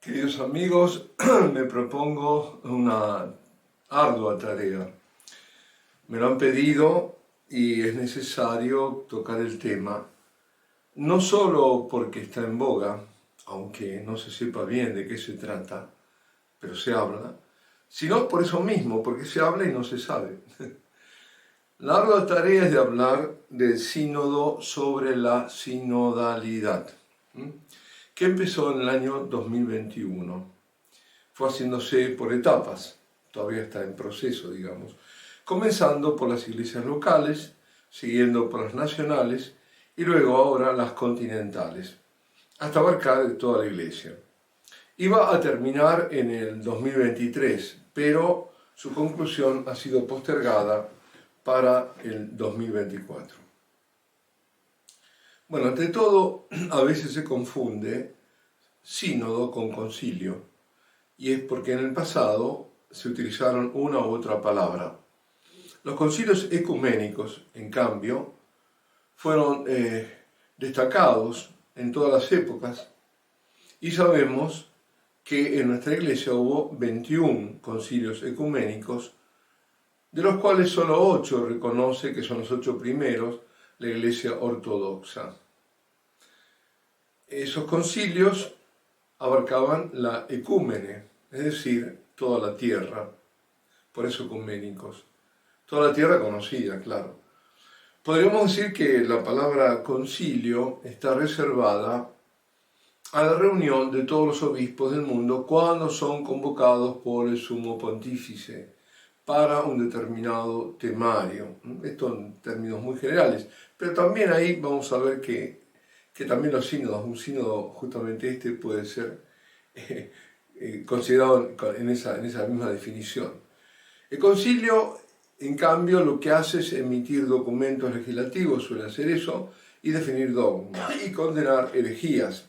Queridos amigos, me propongo una ardua tarea. Me lo han pedido y es necesario tocar el tema, no solo porque está en boga, aunque no se sepa bien de qué se trata, pero se habla, sino por eso mismo, porque se habla y no se sabe. La ardua tarea es de hablar del sínodo sobre la sinodalidad, que empezó en el año 2021. Fue haciéndose por etapas, todavía está en proceso, digamos, comenzando por las iglesias locales, siguiendo por las nacionales y luego ahora las continentales, hasta abarcar toda la iglesia. Iba a terminar en el 2023, pero su conclusión ha sido postergada para el 2024. Bueno, ante todo, a veces se confunde sínodo con concilio, y es porque en el pasado se utilizaron una u otra palabra. Los concilios ecuménicos, en cambio, fueron destacados en todas las épocas y sabemos que en nuestra iglesia hubo 21 concilios ecuménicos, de los cuales solo 8 reconoce que son los 8 primeros la iglesia ortodoxa. Esos concilios abarcaban la ecúmene, es decir, toda la tierra, por eso ecuménicos, toda la tierra conocida, claro. Podríamos decir que la palabra concilio está reservada a la reunión de todos los obispos del mundo cuando son convocados por el sumo pontífice para un determinado temario. Esto en términos muy generales, pero también ahí vamos a ver que también los sínodos, un sínodo justamente este puede ser considerado en esa misma definición. El concilio, en cambio, lo que hace es emitir documentos legislativos, suele hacer eso, y definir dogmas y condenar herejías.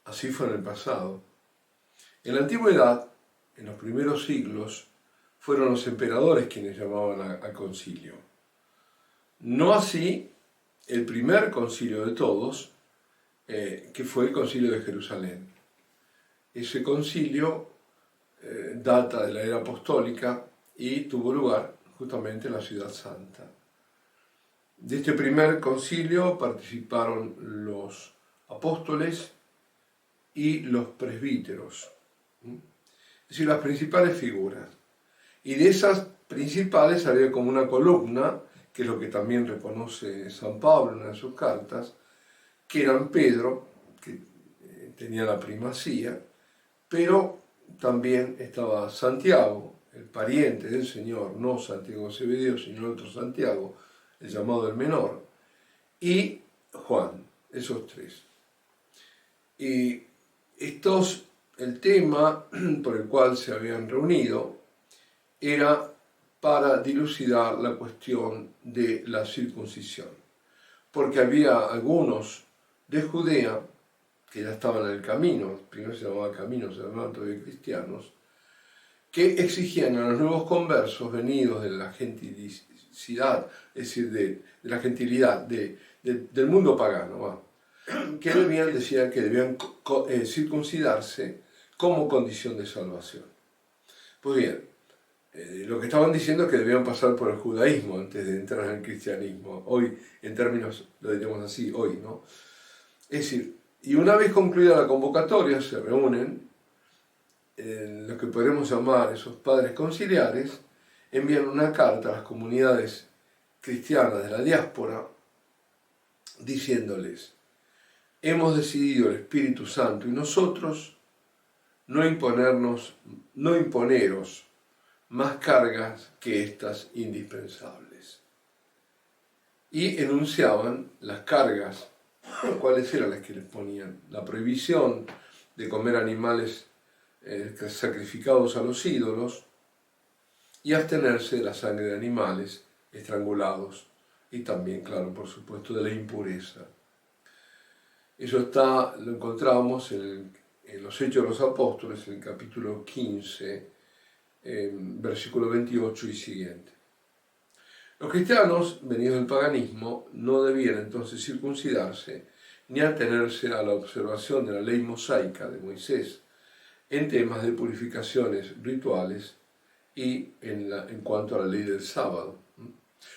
Así fue en el pasado. En la antigüedad, en los primeros siglos, fueron los emperadores quienes llamaban al concilio. No así el primer concilio de todos, que fue el concilio de Jerusalén. Ese concilio data de la era apostólica y tuvo lugar justamente en la Ciudad Santa. De este primer concilio participaron los apóstoles y los presbíteros, es decir, las principales figuras. Y de esas principales había como una columna, que es lo que también reconoce San Pablo en una de sus cartas, que eran Pedro, que tenía la primacía, pero también estaba Santiago, el pariente del Señor, no Santiago Zebedeo, sino el otro Santiago, el llamado el menor, y Juan, esos tres. Y el tema por el cual se habían reunido era para dilucidar la cuestión de la circuncisión, porque había algunos de Judea que ya estaban en el camino, primero se llamaba camino, se llamaban todavía cristianos, que exigían a los nuevos conversos venidos de la gentilicidad, es decir, de la gentilidad del mundo pagano, que decían que debían circuncidarse como condición de salvación. Pues bien, lo que estaban diciendo es que debían pasar por el judaísmo antes de entrar en el cristianismo, hoy, en términos, lo diríamos así, hoy, ¿no? Es decir, y una vez concluida la convocatoria, se reúnen lo que podemos llamar esos padres conciliares, envían una carta a las comunidades cristianas de la diáspora, diciéndoles: hemos decidido el Espíritu Santo y nosotros no imponeros más cargas que estas indispensables. Y enunciaban las cargas, cuáles eran las que les ponían: la prohibición de comer animales sacrificados a los ídolos y abstenerse de la sangre de animales estrangulados y también, claro, por supuesto, de la impureza. Eso lo encontramos en los Hechos de los Apóstoles, en el capítulo 15, versículo 28 y siguiente. Los cristianos, venidos del paganismo, no debían entonces circuncidarse ni atenerse a la observación de la ley mosaica de Moisés en temas de purificaciones rituales y en cuanto a la ley del sábado.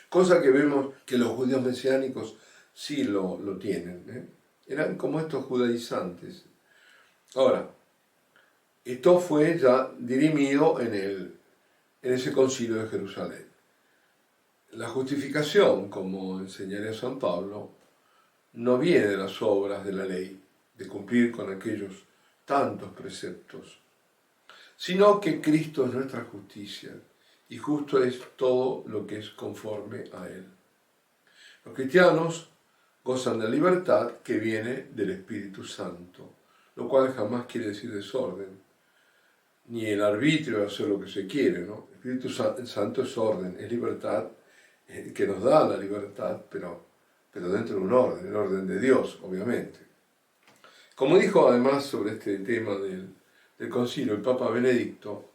Cosa que vemos que los judíos mesiánicos sí lo tienen. Eran como estos judaizantes. Ahora, esto fue ya dirimido en ese concilio de Jerusalén. La justificación, como enseñaría San Pablo, no viene de las obras de la ley, de cumplir con aquellos tantos preceptos, sino que Cristo es nuestra justicia, y justo es todo lo que es conforme a Él. Los cristianos gozan de la libertad que viene del Espíritu Santo, lo cual jamás quiere decir desorden, ni el arbitrio de hacer lo que se quiere, ¿no? El Espíritu Santo es orden, es libertad, que nos da la libertad, pero dentro de un orden, el orden de Dios, obviamente. Como dijo además sobre este tema del concilio el Papa Benedicto,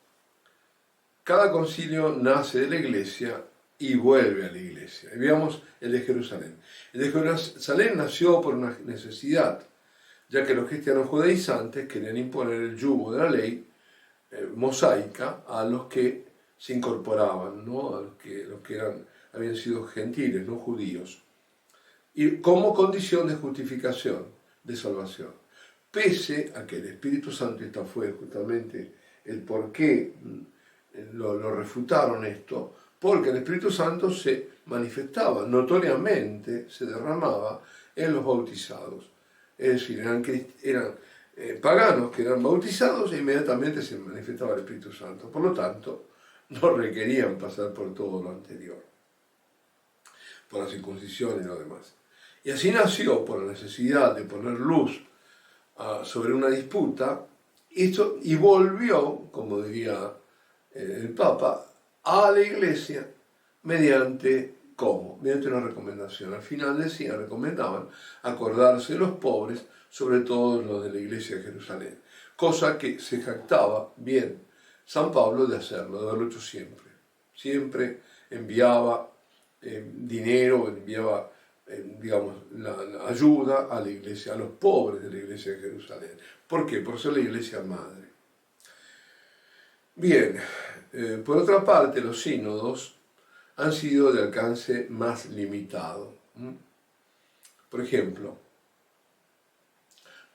cada concilio nace de la Iglesia y vuelve a la Iglesia. Y veamos el de Jerusalén. El de Jerusalén nació por una necesidad, ya que los cristianos judaizantes querían imponer el yugo de la ley mosaica a los que se incorporaban, ¿no? A los que habían sido gentiles, no judíos, y como condición de justificación, de salvación. Pese a que el Espíritu Santo, esta fue justamente el por qué lo refutaron esto, porque el Espíritu Santo se manifestaba notoriamente, se derramaba en los bautizados. Es decir, eran paganos que eran bautizados e inmediatamente se manifestaba el Espíritu Santo. Por lo tanto, no requerían pasar por todo lo anterior, por la circuncisión y lo demás. Y así nació, por la necesidad de poner luz sobre una disputa, y volvió, como diría el Papa, a la Iglesia mediante, ¿cómo? Mediante una recomendación. Al final recomendaban acordarse de los pobres, sobre todo los de la Iglesia de Jerusalén, cosa que se jactaba bien San Pablo de hacerlo, de haberlo hecho siempre. Siempre enviaba dinero, enviaba digamos, la ayuda a la iglesia, a los pobres de la Iglesia de Jerusalén. ¿Por qué? Por ser la iglesia madre. Bien, por otra parte, los sínodos han sido de alcance más limitado. Por ejemplo,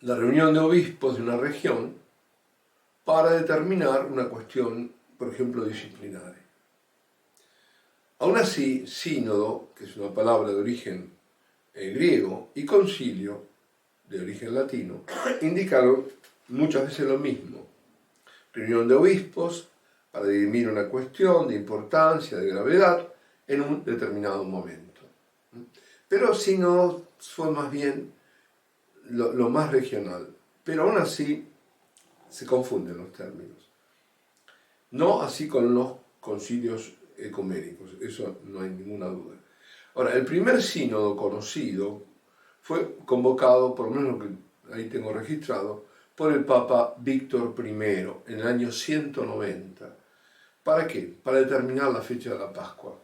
la reunión de obispos de una región para determinar una cuestión, por ejemplo, disciplinaria. Aún así, sínodo, que es una palabra de origen griego, y concilio, de origen latino, indicaron muchas veces lo mismo. Reunión de obispos para dirimir una cuestión de importancia, de gravedad, en un determinado momento. Pero sínodo fue más bien lo más regional. Pero aún así se confunden los términos. No así con los concilios ecuménicos, eso no hay ninguna duda. Ahora, el primer sínodo conocido fue convocado, por lo menos lo que ahí tengo registrado, por el Papa Víctor I en el año 190. ¿Para qué? Para determinar la fecha de la Pascua.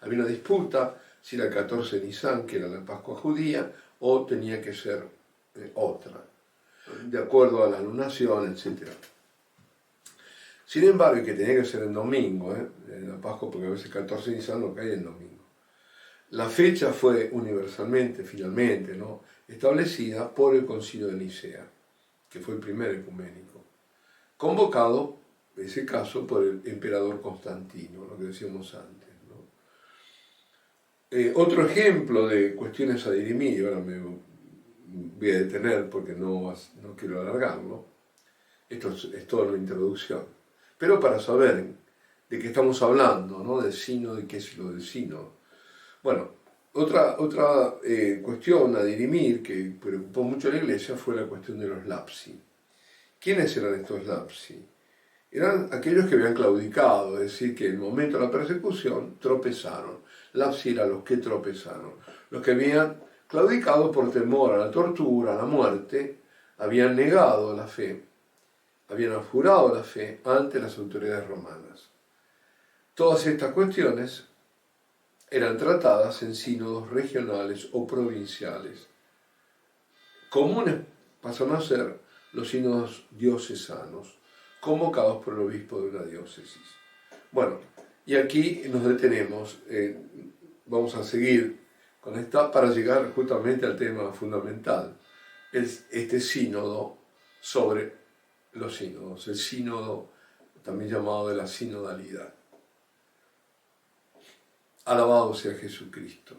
Había una disputa si era el 14 de Nisan, que era la Pascua judía, o tenía que ser otra, de acuerdo a la lunación, etc. Sin embargo, que tenía que ser en domingo, en la Pascua, porque a veces el 14 de Nisan no cae en domingo. La fecha fue universalmente, finalmente, ¿no?, establecida por el Concilio de Nicea, que fue el primer ecuménico, convocado, en ese caso, por el emperador Constantino, lo que decíamos antes, ¿no? Otro ejemplo de cuestiones a dirimir, ahora me voy a detener porque no quiero alargarlo, esto es toda la introducción, pero para saber de qué estamos hablando, ¿no?, del sínodo y qué es lo del sínodo. Bueno, otra cuestión a dirimir que preocupó mucho a la Iglesia fue la cuestión de los lapsi. ¿Quiénes eran estos lapsi? Eran aquellos que habían claudicado, es decir, que en el momento de la persecución tropezaron. Lapsi eran los que tropezaron, los que habían claudicado por temor a la tortura, a la muerte, habían negado la fe, habían abjurado la fe ante las autoridades romanas. Todas estas cuestiones eran tratadas en sínodos regionales o provinciales. comunes pasan a ser los sínodos diocesanos, convocados por el obispo de una diócesis. Bueno, y aquí nos detenemos, vamos a seguir con esta para llegar justamente al tema fundamental, este sínodo sobre los sínodos, el sínodo también llamado de la sinodalidad. Alabado sea Jesucristo.